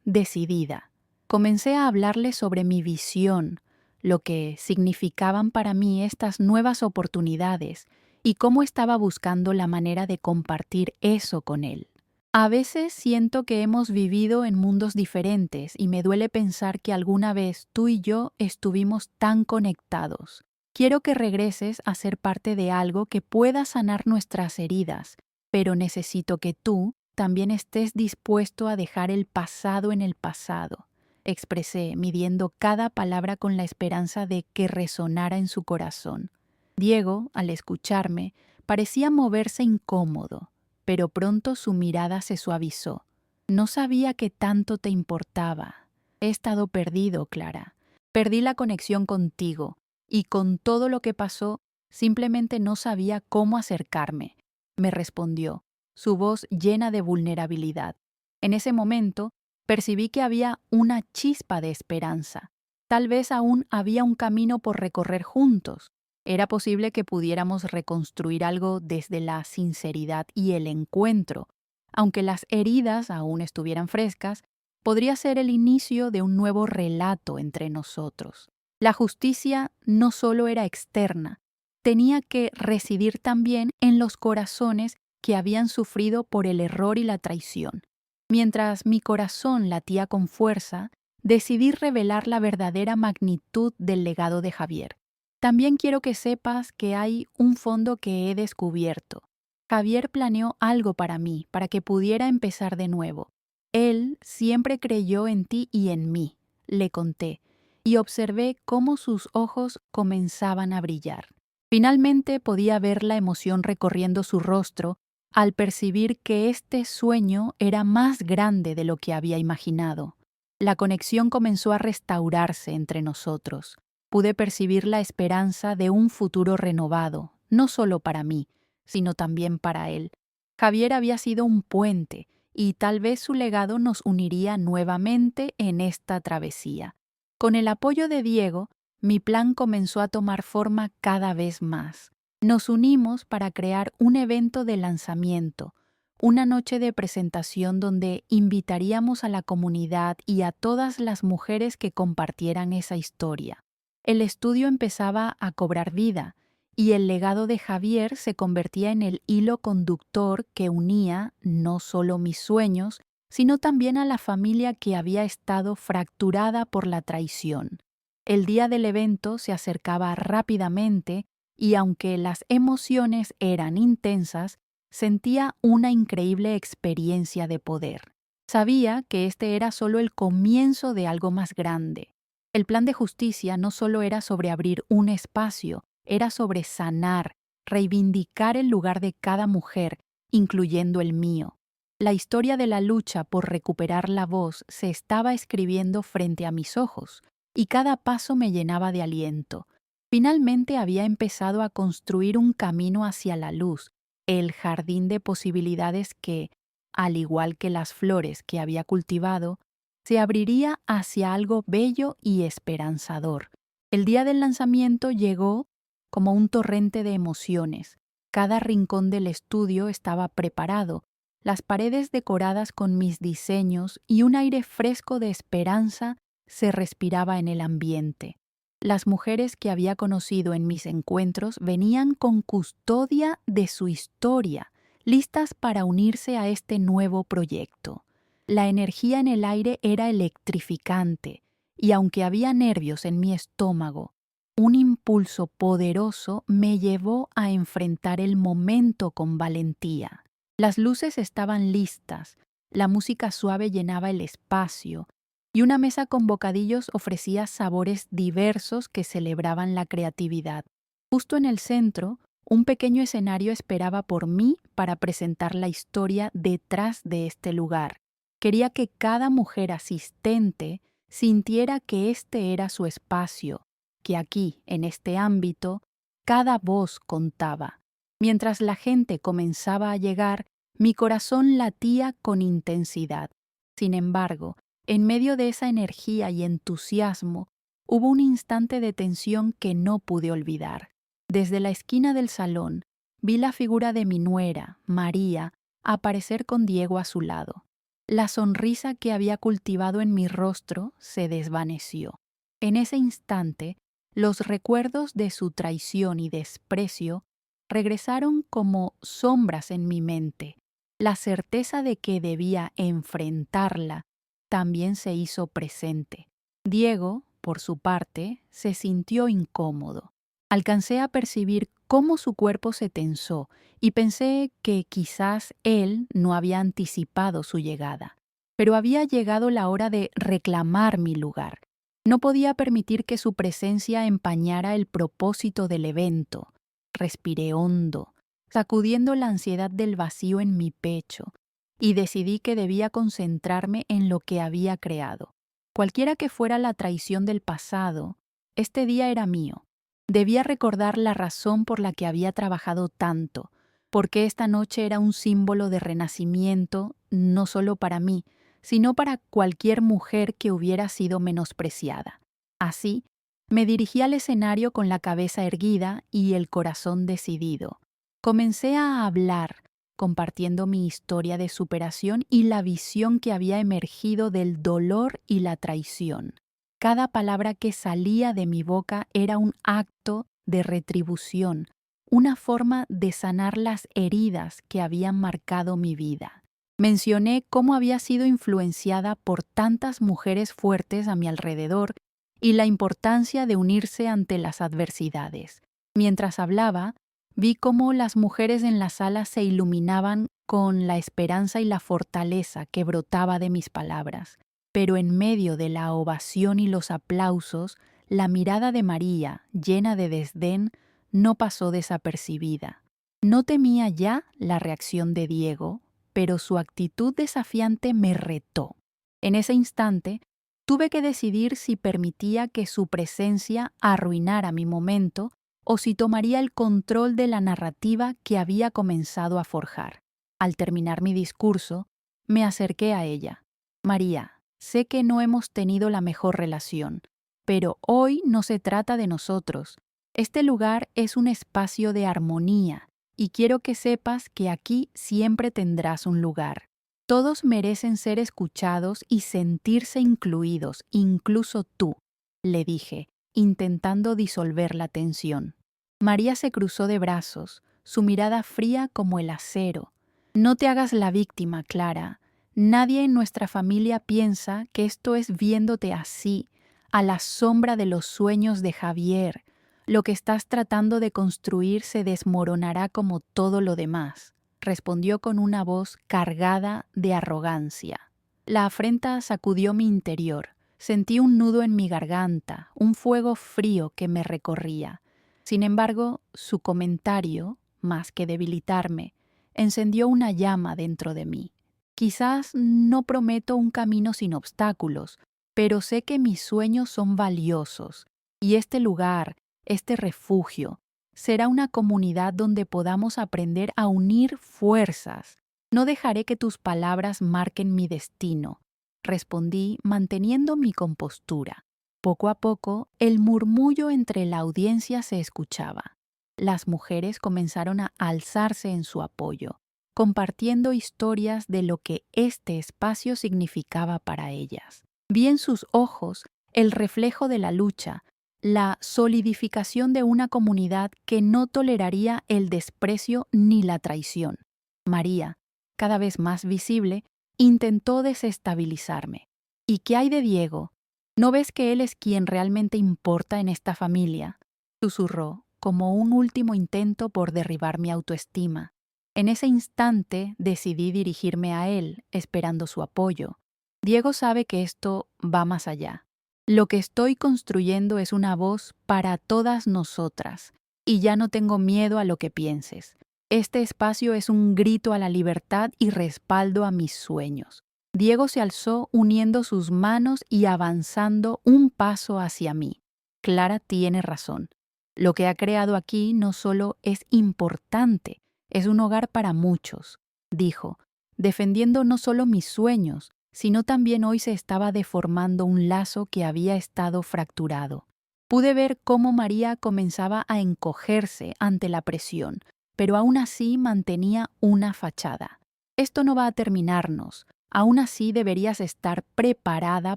decidida. Comencé a hablarle sobre mi visión, lo que significaban para mí estas nuevas oportunidades y cómo estaba buscando la manera de compartir eso con él. A veces siento que hemos vivido en mundos diferentes y me duele pensar que alguna vez tú y yo estuvimos tan conectados. Quiero que regreses a ser parte de algo que pueda sanar nuestras heridas, pero necesito que tú también estés dispuesto a dejar el pasado en el pasado. Expresé, midiendo cada palabra con la esperanza de que resonara en su corazón. Diego, al escucharme, parecía moverse incómodo, pero pronto su mirada se suavizó. No sabía que tanto te importaba. He estado perdido, Clara. Perdí la conexión contigo, y con todo lo que pasó, simplemente no sabía cómo acercarme. Me respondió, su voz llena de vulnerabilidad. En ese momento, percibí que había una chispa de esperanza. Tal vez aún había un camino por recorrer juntos. Era posible que pudiéramos reconstruir algo desde la sinceridad y el encuentro. Aunque las heridas aún estuvieran frescas, podría ser el inicio de un nuevo relato entre nosotros. La justicia no solo era externa, tenía que residir también en los corazones que habían sufrido por el error y la traición. Mientras mi corazón latía con fuerza, decidí revelar la verdadera magnitud del legado de Javier. También quiero que sepas que hay un fondo que he descubierto. Javier planeó algo para mí, para que pudiera empezar de nuevo. Él siempre creyó en ti y en mí, le conté, y observé cómo sus ojos comenzaban a brillar. Finalmente podía ver la emoción recorriendo su rostro al percibir que este sueño era más grande de lo que había imaginado. La conexión comenzó a restaurarse entre nosotros. Pude percibir la esperanza de un futuro renovado, no solo para mí, sino también para él. Javier había sido un puente, y tal vez su legado nos uniría nuevamente en esta travesía. Con el apoyo de Diego, mi plan comenzó a tomar forma cada vez más. Nos unimos para crear un evento de lanzamiento, una noche de presentación donde invitaríamos a la comunidad y a todas las mujeres que compartieran esa historia. El estudio empezaba a cobrar vida y el legado de Javier se convertía en el hilo conductor que unía no solo mis sueños, sino también a la familia que había estado fracturada por la traición. El día del evento se acercaba rápidamente y aunque las emociones eran intensas, sentía una increíble experiencia de poder. Sabía que este era solo el comienzo de algo más grande. El plan de justicia no solo era sobre abrir un espacio, era sobre sanar, reivindicar el lugar de cada mujer, incluyendo el mío. La historia de la lucha por recuperar la voz se estaba escribiendo frente a mis ojos, y cada paso me llenaba de aliento. Finalmente había empezado a construir un camino hacia la luz, el jardín de posibilidades que, al igual que las flores que había cultivado, se abriría hacia algo bello y esperanzador. El día del lanzamiento llegó como un torrente de emociones. Cada rincón del estudio estaba preparado, las paredes decoradas con mis diseños y un aire fresco de esperanza se respiraba en el ambiente. Las mujeres que había conocido en mis encuentros venían con custodia de su historia, listas para unirse a este nuevo proyecto. La energía en el aire era electrificante, y aunque había nervios en mi estómago, un impulso poderoso me llevó a enfrentar el momento con valentía. Las luces estaban listas, la música suave llenaba el espacio, y una mesa con bocadillos ofrecía sabores diversos que celebraban la creatividad. Justo en el centro, un pequeño escenario esperaba por mí para presentar la historia detrás de este lugar. Quería que cada mujer asistente sintiera que este era su espacio, que aquí, en este ámbito, cada voz contaba. Mientras la gente comenzaba a llegar, mi corazón latía con intensidad. Sin embargo, en medio de esa energía y entusiasmo, hubo un instante de tensión que no pude olvidar. Desde la esquina del salón, vi la figura de mi nuera, María, aparecer con Diego a su lado. La sonrisa que había cultivado en mi rostro se desvaneció. En ese instante, los recuerdos de su traición y desprecio regresaron como sombras en mi mente. La certeza de que debía enfrentarla también se hizo presente. Diego, por su parte, se sintió incómodo. Alcancé a percibir cómo su cuerpo se tensó y pensé que quizás él no había anticipado su llegada. Pero había llegado la hora de reclamar mi lugar. No podía permitir que su presencia empañara el propósito del evento. Respiré hondo, sacudiendo la ansiedad del vacío en mi pecho, y decidí que debía concentrarme en lo que había creado. Cualquiera que fuera la traición del pasado, este día era mío. Debía recordar la razón por la que había trabajado tanto, porque esta noche era un símbolo de renacimiento no solo para mí, sino para cualquier mujer que hubiera sido menospreciada. Así, me dirigí al escenario con la cabeza erguida y el corazón decidido. Comencé a hablar, compartiendo mi historia de superación y la visión que había emergido del dolor y la traición. Cada palabra que salía de mi boca era un acto de retribución, una forma de sanar las heridas que habían marcado mi vida. Mencioné cómo había sido influenciada por tantas mujeres fuertes a mi alrededor y la importancia de unirse ante las adversidades. Mientras hablaba, vi cómo las mujeres en la sala se iluminaban con la esperanza y la fortaleza que brotaba de mis palabras. Pero en medio de la ovación y los aplausos, la mirada de María, llena de desdén, no pasó desapercibida. No temía ya la reacción de Diego, pero su actitud desafiante me retó. En ese instante, tuve que decidir si permitía que su presencia arruinara mi momento o si tomaría el control de la narrativa que había comenzado a forjar. Al terminar mi discurso, me acerqué a ella. María, sé que no hemos tenido la mejor relación, pero hoy no se trata de nosotros. Este lugar es un espacio de armonía y quiero que sepas que aquí siempre tendrás un lugar. Todos merecen ser escuchados y sentirse incluidos, incluso tú, le dije, intentando disolver la tensión. María se cruzó de brazos, su mirada fría como el acero. No te hagas la víctima, Clara. Nadie en nuestra familia piensa que esto es viéndote así, a la sombra de los sueños de Javier. Lo que estás tratando de construir se desmoronará como todo lo demás, respondió con una voz cargada de arrogancia. La afrenta sacudió mi interior. Sentí un nudo en mi garganta, un fuego frío que me recorría. Sin embargo, su comentario, más que debilitarme, encendió una llama dentro de mí. Quizás no prometo un camino sin obstáculos, pero sé que mis sueños son valiosos, y este lugar, este refugio, será una comunidad donde podamos aprender a unir fuerzas. No dejaré que tus palabras marquen mi destino, respondí manteniendo mi compostura. Poco a poco, el murmullo entre la audiencia se escuchaba. Las mujeres comenzaron a alzarse en su apoyo, compartiendo historias de lo que este espacio significaba para ellas. Vi en sus ojos el reflejo de la lucha, la solidificación de una comunidad que no toleraría el desprecio ni la traición. María, cada vez más visible, intentó desestabilizarme. ¿Y qué hay de Diego? ¿No ves que él es quien realmente importa en esta familia?, susurró, como un último intento por derribar mi autoestima. En ese instante decidí dirigirme a él, esperando su apoyo. Diego sabe que esto va más allá. Lo que estoy construyendo es una voz para todas nosotras, y ya no tengo miedo a lo que pienses. Este espacio es un grito a la libertad y respaldo a mis sueños. Diego se alzó uniendo sus manos y avanzando un paso hacia mí. Clara tiene razón. Lo que ha creado aquí no solo es importante, es un hogar para muchos, dijo, defendiendo no solo mis sueños, sino también hoy se estaba deformando un lazo que había estado fracturado. Pude ver cómo María comenzaba a encogerse ante la presión, pero aún así mantenía una fachada. Esto no va a terminarnos. Aún así deberías estar preparada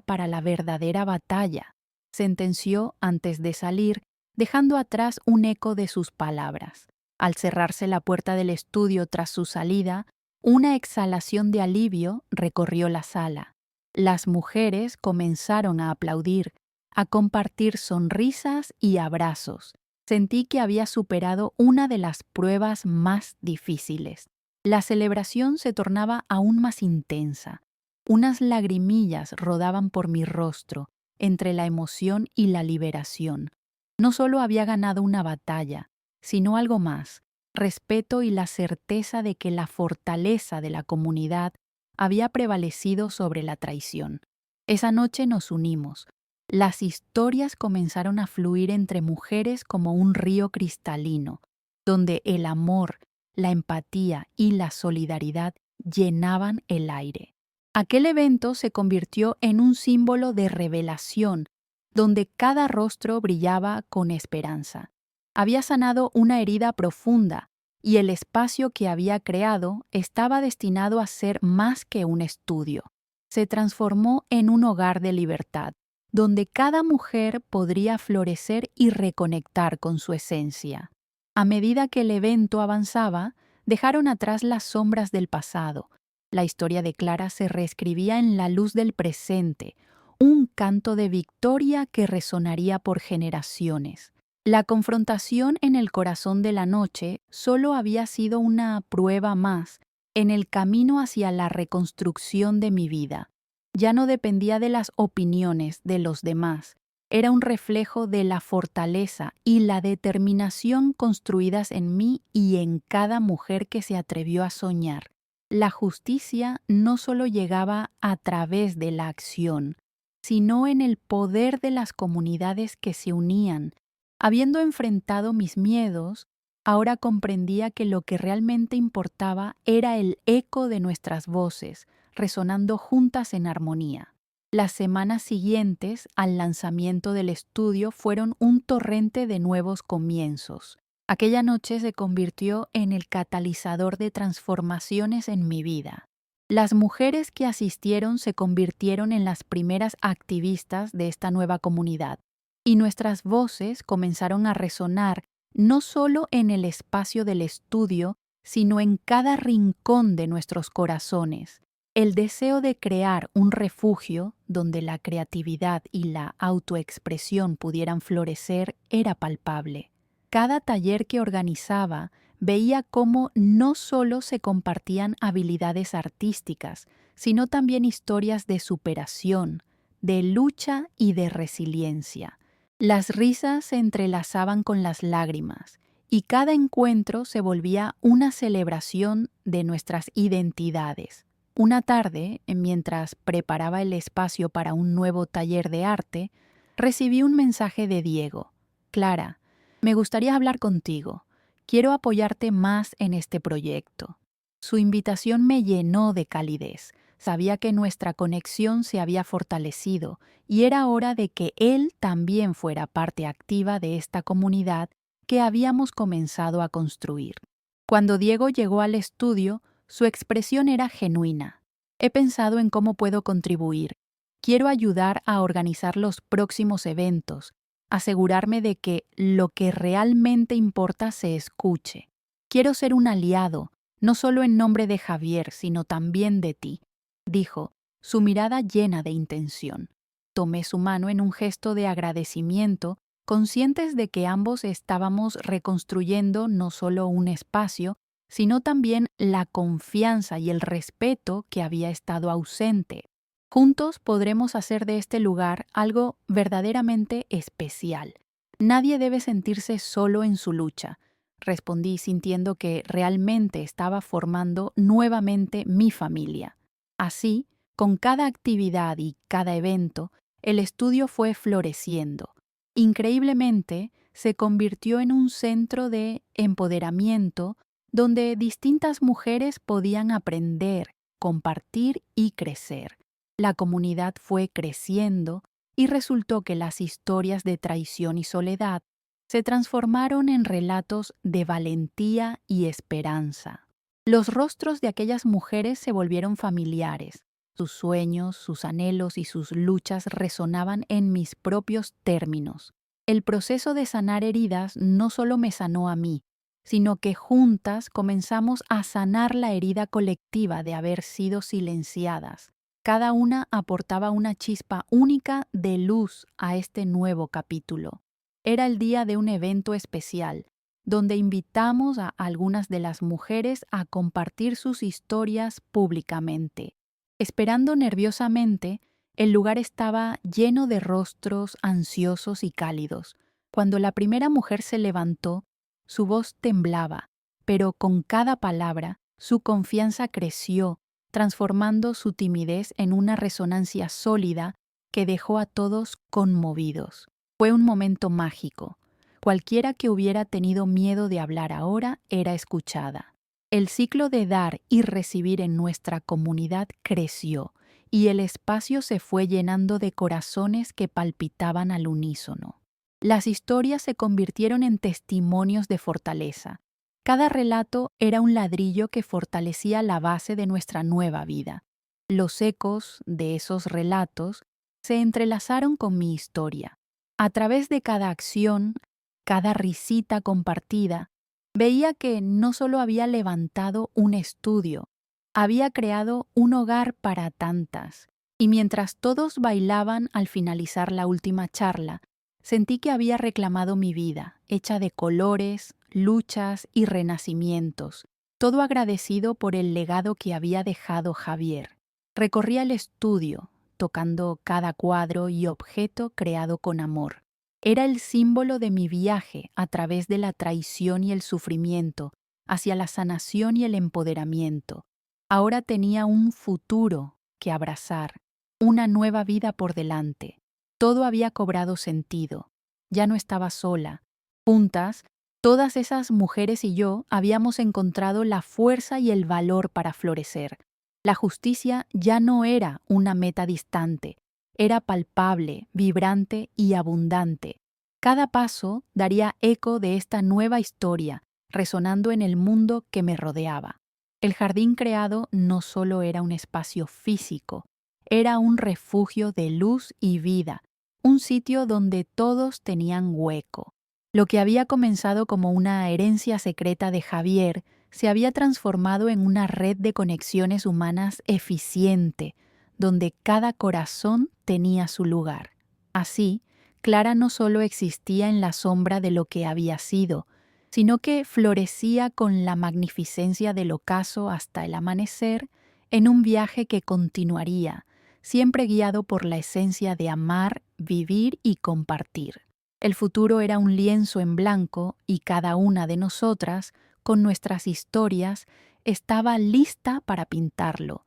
para la verdadera batalla, sentenció antes de salir, dejando atrás un eco de sus palabras. Al cerrarse la puerta del estudio tras su salida, una exhalación de alivio recorrió la sala. Las mujeres comenzaron a aplaudir, a compartir sonrisas y abrazos. Sentí que había superado una de las pruebas más difíciles. La celebración se tornaba aún más intensa. Unas lagrimillas rodaban por mi rostro, entre la emoción y la liberación. No solo había ganado una batalla, sino algo más, respeto y la certeza de que la fortaleza de la comunidad había prevalecido sobre la traición. Esa noche nos unimos. Las historias comenzaron a fluir entre mujeres como un río cristalino, donde el amor, la empatía y la solidaridad llenaban el aire. Aquel evento se convirtió en un símbolo de revelación, donde cada rostro brillaba con esperanza. Había sanado una herida profunda, y el espacio que había creado estaba destinado a ser más que un estudio. Se transformó en un hogar de libertad, donde cada mujer podría florecer y reconectar con su esencia. A medida que el evento avanzaba, dejaron atrás las sombras del pasado. La historia de Clara se reescribía en la luz del presente, un canto de victoria que resonaría por generaciones. La confrontación en el corazón de la noche solo había sido una prueba más en el camino hacia la reconstrucción de mi vida. Ya no dependía de las opiniones de los demás. Era un reflejo de la fortaleza y la determinación construidas en mí y en cada mujer que se atrevió a soñar. La justicia no solo llegaba a través de la acción, sino en el poder de las comunidades que se unían. Habiendo enfrentado mis miedos, ahora comprendía que lo que realmente importaba era el eco de nuestras voces, resonando juntas en armonía. Las semanas siguientes al lanzamiento del estudio fueron un torrente de nuevos comienzos. Aquella noche se convirtió en el catalizador de transformaciones en mi vida. Las mujeres que asistieron se convirtieron en las primeras activistas de esta nueva comunidad, y nuestras voces comenzaron a resonar no solo en el espacio del estudio, sino en cada rincón de nuestros corazones. El deseo de crear un refugio donde la creatividad y la autoexpresión pudieran florecer era palpable. Cada taller que organizaba veía cómo no solo se compartían habilidades artísticas, sino también historias de superación, de lucha y de resiliencia. Las risas se entrelazaban con las lágrimas, y cada encuentro se volvía una celebración de nuestras identidades. Una tarde, mientras preparaba el espacio para un nuevo taller de arte, recibí un mensaje de Diego. Clara, me gustaría hablar contigo. Quiero apoyarte más en este proyecto. Su invitación me llenó de calidez. Sabía que nuestra conexión se había fortalecido y era hora de que él también fuera parte activa de esta comunidad que habíamos comenzado a construir. Cuando Diego llegó al estudio, su expresión era genuina. He pensado en cómo puedo contribuir. Quiero ayudar a organizar los próximos eventos, asegurarme de que lo que realmente importa se escuche. Quiero ser un aliado, no solo en nombre de Javier, sino también de ti, dijo, su mirada llena de intención. Tomé su mano en un gesto de agradecimiento, conscientes de que ambos estábamos reconstruyendo no solo un espacio, sino también la confianza y el respeto que había estado ausente. Juntos podremos hacer de este lugar algo verdaderamente especial. Nadie debe sentirse solo en su lucha, respondí sintiendo que realmente estaba formando nuevamente mi familia. Así, con cada actividad y cada evento, el estudio fue floreciendo. Increíblemente, se convirtió en un centro de empoderamiento donde distintas mujeres podían aprender, compartir y crecer. La comunidad fue creciendo y resultó que las historias de traición y soledad se transformaron en relatos de valentía y esperanza. Los rostros de aquellas mujeres se volvieron familiares. Sus sueños, sus anhelos y sus luchas resonaban en mis propios términos. El proceso de sanar heridas no solo me sanó a mí, sino que juntas comenzamos a sanar la herida colectiva de haber sido silenciadas. Cada una aportaba una chispa única de luz a este nuevo capítulo. Era el día de un evento especial, donde invitamos a algunas de las mujeres a compartir sus historias públicamente. Esperando nerviosamente, el lugar estaba lleno de rostros ansiosos y cálidos. Cuando la primera mujer se levantó, su voz temblaba, pero con cada palabra, su confianza creció, transformando su timidez en una resonancia sólida que dejó a todos conmovidos. Fue un momento mágico. Cualquiera que hubiera tenido miedo de hablar ahora era escuchada. El ciclo de dar y recibir en nuestra comunidad creció y el espacio se fue llenando de corazones que palpitaban al unísono. Las historias se convirtieron en testimonios de fortaleza. Cada relato era un ladrillo que fortalecía la base de nuestra nueva vida. Los ecos de esos relatos se entrelazaron con mi historia. A través de cada acción, cada risita compartida, veía que no solo había levantado un estudio, había creado un hogar para tantas. Y mientras todos bailaban al finalizar la última charla, sentí que había reclamado mi vida, hecha de colores, luchas y renacimientos, todo agradecido por el legado que había dejado Javier. Recorría el estudio, tocando cada cuadro y objeto creado con amor. Era el símbolo de mi viaje a través de la traición y el sufrimiento, hacia la sanación y el empoderamiento. Ahora tenía un futuro que abrazar, una nueva vida por delante. Todo había cobrado sentido. Ya no estaba sola. Juntas, todas esas mujeres y yo habíamos encontrado la fuerza y el valor para florecer. La justicia ya no era una meta distante, era palpable, vibrante y abundante. Cada paso daría eco de esta nueva historia, resonando en el mundo que me rodeaba. El jardín creado no solo era un espacio físico, era un refugio de luz y vida, un sitio donde todos tenían hueco. Lo que había comenzado como una herencia secreta de Javier se había transformado en una red de conexiones humanas eficiente, donde cada corazón tenía su lugar. Así, Clara no solo existía en la sombra de lo que había sido, sino que florecía con la magnificencia del ocaso hasta el amanecer en un viaje que continuaría, siempre guiado por la esencia de amar, vivir y compartir. El futuro era un lienzo en blanco y cada una de nosotras, con nuestras historias, estaba lista para pintarlo,